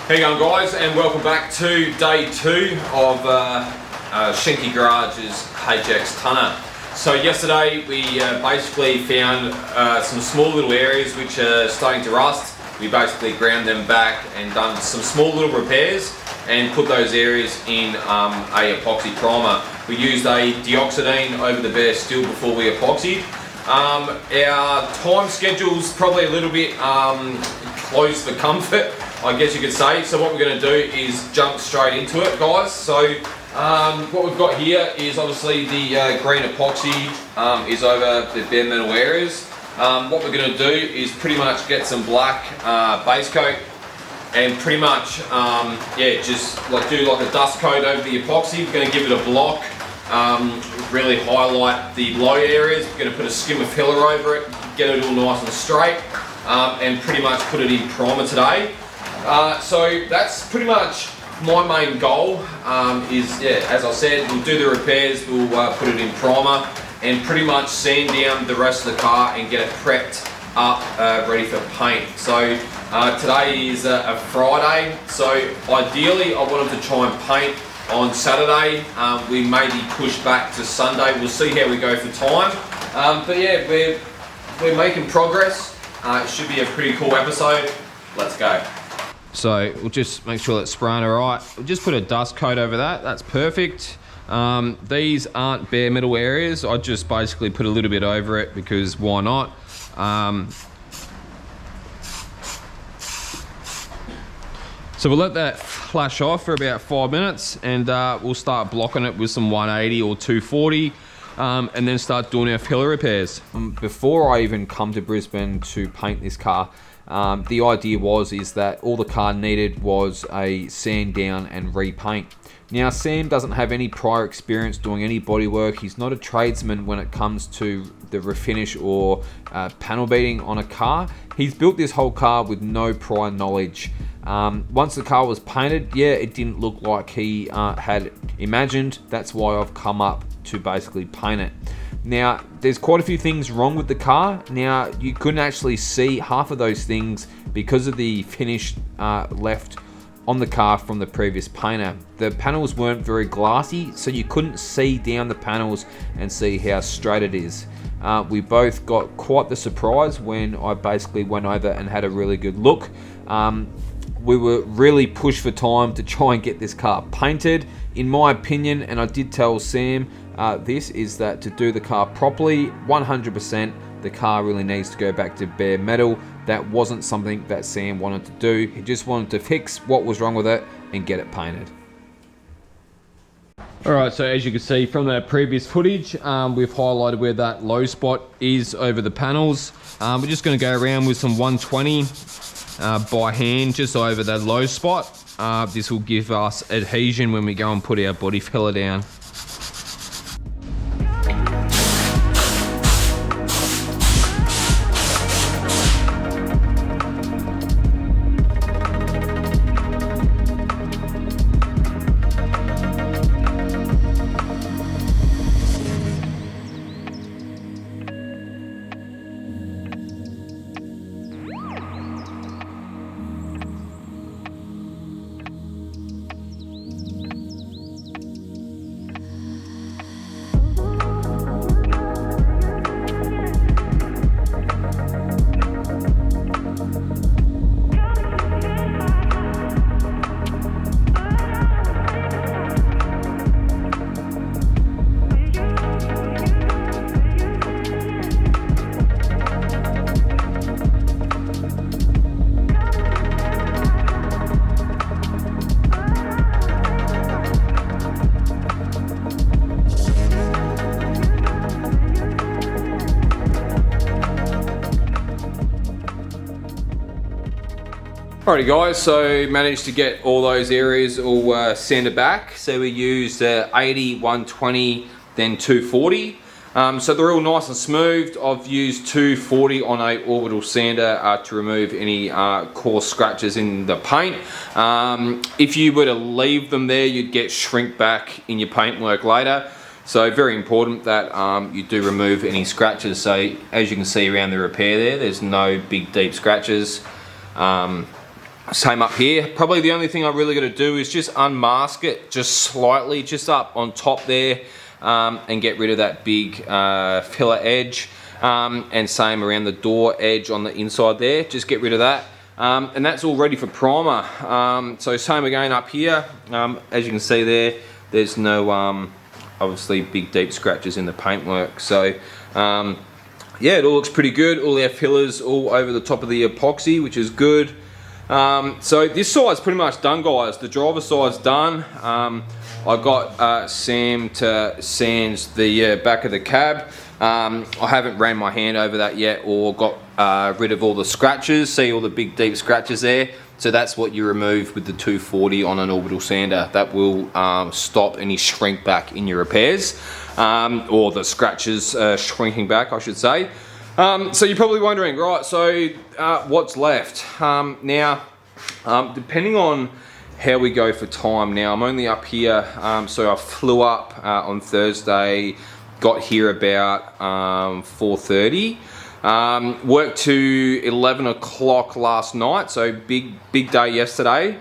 How you going, guys, and welcome back to day 2 of Shenkes HX Tonner. So yesterday we basically found some small little areas which are starting to rust. We basically ground them back and done some small little repairs and put those areas in a epoxy primer. We used a deoxidine over the bare steel before we epoxied. Our time schedule's probably a little bit close for comfort, I guess you could say. So what we're going to do is jump straight into it, guys. So what we've got here is obviously the green epoxy is over the bare metal areas. What we're going to do is pretty much get some black base coat and pretty much just do like a dust coat over the epoxy. We're going to give it a block, really highlight the low areas. We're going to put a skim of filler over it, get it all nice and straight, and pretty much put it in primer today. So that's pretty much my main goal. As I said, we'll do the repairs, we'll put it in primer and pretty much sand down the rest of the car and get it prepped up, ready for paint. So today is a Friday, so ideally I wanted to try and paint on Saturday. We may be pushed back to Sunday. We'll see how we go for time. But yeah, we're making progress. It should be a pretty cool episode. Let's go. So we'll just make sure that's spraying all right. We'll just put a dust coat over that. That's perfect. These aren't bare metal areas. I just basically put a little bit over it because why not? So we'll let that flash off for about 5 minutes and we'll start blocking it with some 180 or 240 and then start doing our filler repairs. Before I even come to Brisbane to paint this car, the idea is that all the car needed was a sand down and repaint. Now Sam doesn't have any prior experience doing any bodywork. He's not a tradesman when it comes to the refinish or panel beating on a car. He's built this whole car with no prior knowledge. Once the car was painted, it didn't look like he had imagined. That's why I've come up to basically paint it. Now, there's quite a few things wrong with the car. Now, you couldn't actually see half of those things because of the finish left on the car from the previous painter. The panels weren't very glassy, so you couldn't see down the panels and see how straight it is. We both got quite the surprise when I basically went over and had a really good look. We were really pushed for time to try and get this car painted. In my opinion, and I did tell Sam this, is that to do the car properly, 100%, the car really needs to go back to bare metal. That wasn't something that Sam wanted to do. He just wanted to fix what was wrong with it and get it painted. Alright, so as you can see from that previous footage, we've highlighted where that low spot is over the panels. We're just going to go around with some 120 by hand just over that low spot. This will give us adhesion when we go and put our body filler down. Alrighty guys, so managed to get all those areas all sanded back. So we used 80, 120, then 240. So they're all nice and smooth. I've used 240 on a orbital sander to remove any coarse scratches in the paint. If you were to leave them there, you'd get shrink back in your paintwork later. So very important that you do remove any scratches. So as you can see around the repair there, there's no big deep scratches. Same up here. Probably the only thing I really got to do is just unmask it just slightly, just up on top there, and get rid of that big filler edge, and same around the door edge on the inside there, just get rid of that. And that's all ready for primer. So same again up here. As you can see there, there's no obviously big deep scratches in the paintwork. So yeah, it all looks pretty good. All our fillers all over the top of the epoxy, which is good. So this side's pretty much done, guys. The driver side's done. I got Sam to sand the back of the cab. I haven't ran my hand over that yet or got rid of all the scratches. See all the big deep scratches there? So that's what you remove with the 240 on an orbital sander. That will stop any shrink back in your repairs, or the scratches shrinking back, I should say. So you're probably wondering, right, so what's left? Now, depending on how we go for time, now I'm only up here, so I flew up on Thursday, got here about 4:30, worked to 11 o'clock last night, so big day yesterday,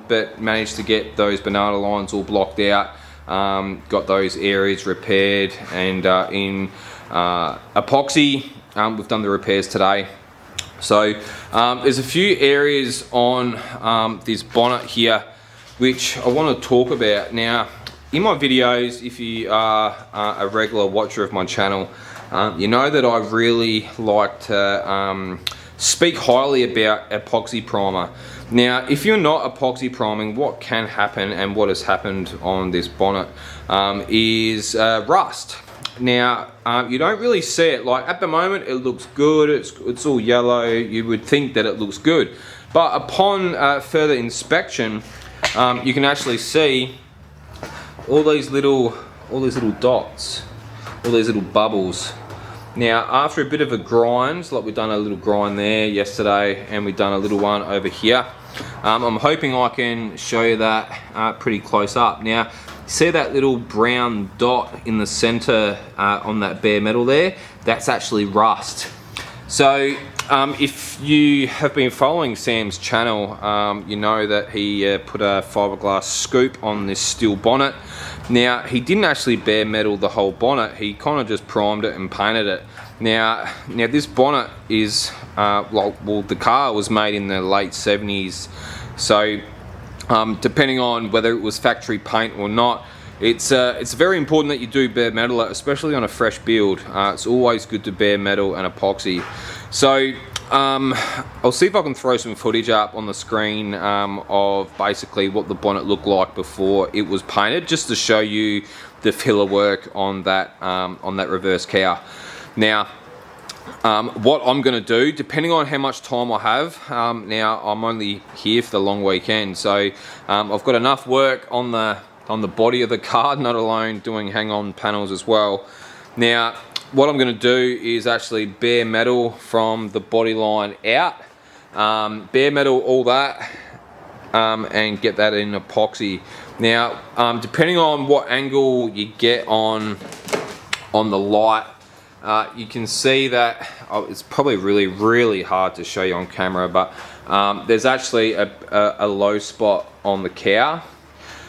but managed to get those banana lines all blocked out, got those areas repaired, and in epoxy, we've done the repairs today. So there's a few areas on this bonnet here which I want to talk about. Now, in my videos, if you are a regular watcher of my channel, you know that I really like to speak highly about epoxy primer. Now, if you're not epoxy priming, what can happen and what has happened on this bonnet is rust. Now, you don't really see it. Like at the moment, it looks good. It's all yellow. You would think that it looks good, but upon further inspection, you can actually see all these little dots, all these little bubbles. Now, after a bit of a grind, like we've done a little grind there yesterday, and we've done a little one over here. I'm hoping I can show you that pretty close up. Now, see that little brown dot in the center on that bare metal there? That's actually rust. So if you have been following Sam's channel, you know that he put a fiberglass scoop on this steel bonnet. Now, he didn't actually bare metal the whole bonnet, he kind of just primed it and painted it. Now this bonnet is, well, the car was made in the late 70s, so depending on whether it was factory paint or not, it's very important that you do bare metal it, especially on a fresh build. It's always good to bare metal and epoxy. So I'll see if I can throw some footage up on the screen of basically what the bonnet looked like before it was painted, just to show you the filler work on that reverse cow. Now, what I'm going to do, depending on how much time I have, now I'm only here for the long weekend, so I've got enough work on the body of the car, not alone doing hang-on panels as well. Now, what I'm going to do is actually bare metal from the body line out, bare metal all that, and get that in epoxy. Now, depending on what angle you get on the light, you can see that it's probably really hard to show you on camera, but there's actually a low spot on the cow.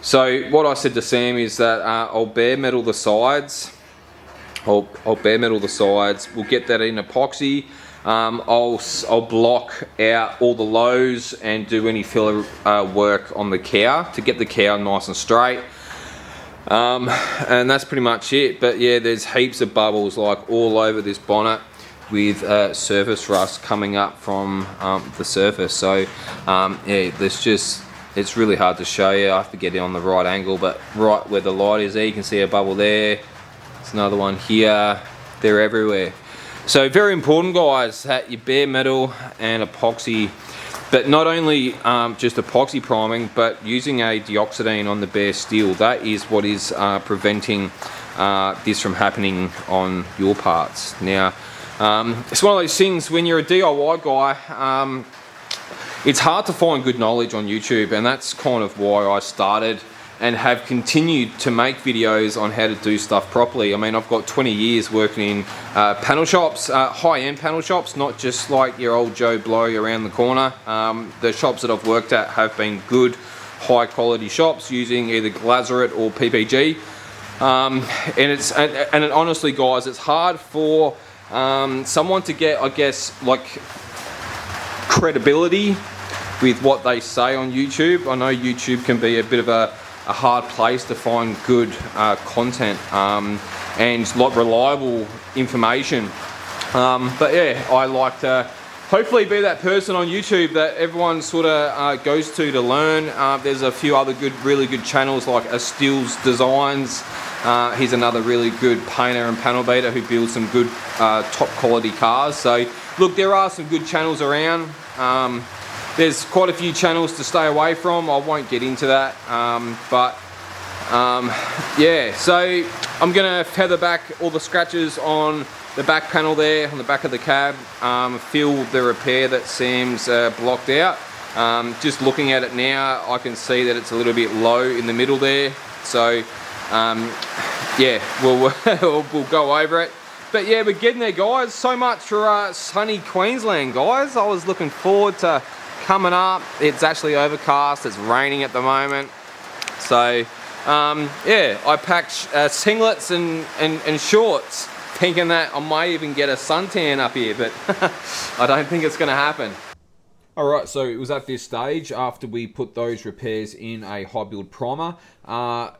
So what I said to Sam is that I'll bare metal the sides. I'll bare metal the sides. We'll get that in epoxy. I'll block out all the lows and do any filler work on the cow to get the cow nice and straight. And that's pretty much it. But yeah, there's heaps of bubbles like all over this bonnet with surface rust coming up from the surface. So yeah, it's really hard to show you. I have to get it on the right angle, but right where the light is there, you can see a bubble there. There's another one here. They're everywhere. So very important, guys, that you bare metal and epoxy, but not only just epoxy priming, but using a deoxidine on the bare steel. That is what is preventing this from happening on your parts. Now, it's one of those things when you're a DIY guy, it's hard to find good knowledge on YouTube, and that's kind of why I started and have continued to make videos on how to do stuff properly. I mean, I've got 20 years working in panel shops, high-end panel shops, not just like your old Joe Blow around the corner. The shops that I've worked at have been good, high-quality shops using either Glazerite or PPG. And honestly, guys, it's hard for someone to get, I guess, like credibility with what they say on YouTube. I know YouTube can be a bit of a hard place to find good content and like reliable information. But yeah, I like to hopefully be that person on YouTube that everyone sort of goes to learn. There's a few other really good channels like Steele's Designs. He's another really good painter and panel beater who builds some good top quality cars. So look, there are some good channels around. There's quite a few channels to stay away from. I won't get into that, yeah, so I'm gonna feather back all the scratches on the back panel there, on the back of the cab, fill the repair that Sam's blocked out. Just looking at it now, I can see that it's a little bit low in the middle there. So yeah, we'll go over it. But yeah, we're getting there, guys. So much for sunny Queensland, guys. I was looking forward to coming up. It's actually overcast, it's raining at the moment. So yeah, I packed singlets and shorts, thinking that I may even get a suntan up here, but I don't think it's gonna happen. Alright, so it was at this stage, after we put those repairs in a high build primer,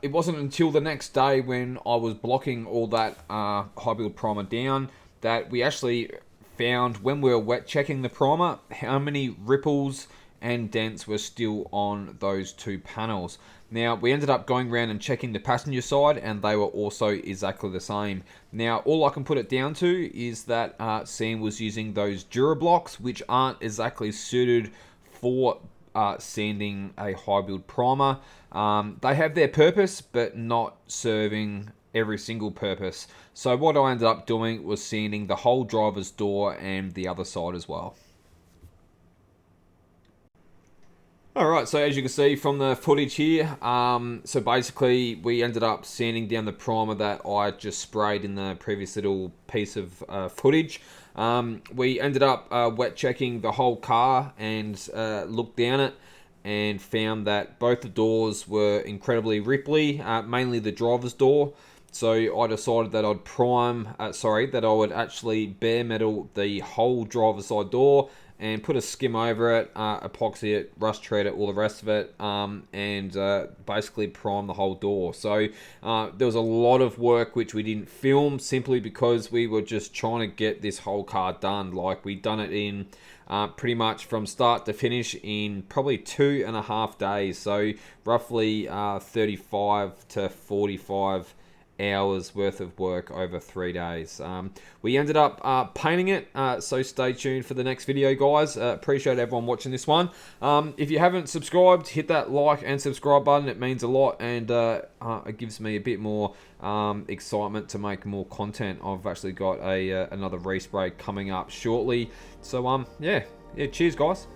it wasn't until the next day when I was blocking all that high build primer down that we actually found, when we were wet checking the primer, how many ripples and dents were still on those two panels. Now, we ended up going around and checking the passenger side, and they were also exactly the same. Now, all I can put it down to is that Sam was using those Durablocks, which aren't exactly suited for sanding a high build primer. They have their purpose, but not serving every single purpose. So what I ended up doing was sanding the whole driver's door and the other side as well. Alright, so as you can see from the footage here, so basically we ended up sanding down the primer that I just sprayed in the previous little piece of footage. We ended up wet checking the whole car and looked down it and found that both the doors were incredibly ripply, mainly the driver's door. So I decided that that I would actually bare metal the whole driver's side door and put a skim over it, epoxy it, rust treat it, all the rest of it, and basically prime the whole door. So there was a lot of work which we didn't film simply because we were just trying to get this whole car done. Like, we'd done it in pretty much from start to finish in probably 2.5 days. So roughly 35 to 45 hours worth of work over 3 days. We ended up painting it, so stay tuned for the next video, guys. Appreciate everyone watching this one. If you haven't subscribed, hit that like and subscribe button. It means a lot, and it gives me a bit more excitement to make more content. I've actually got another respray coming up shortly. So yeah, cheers, guys.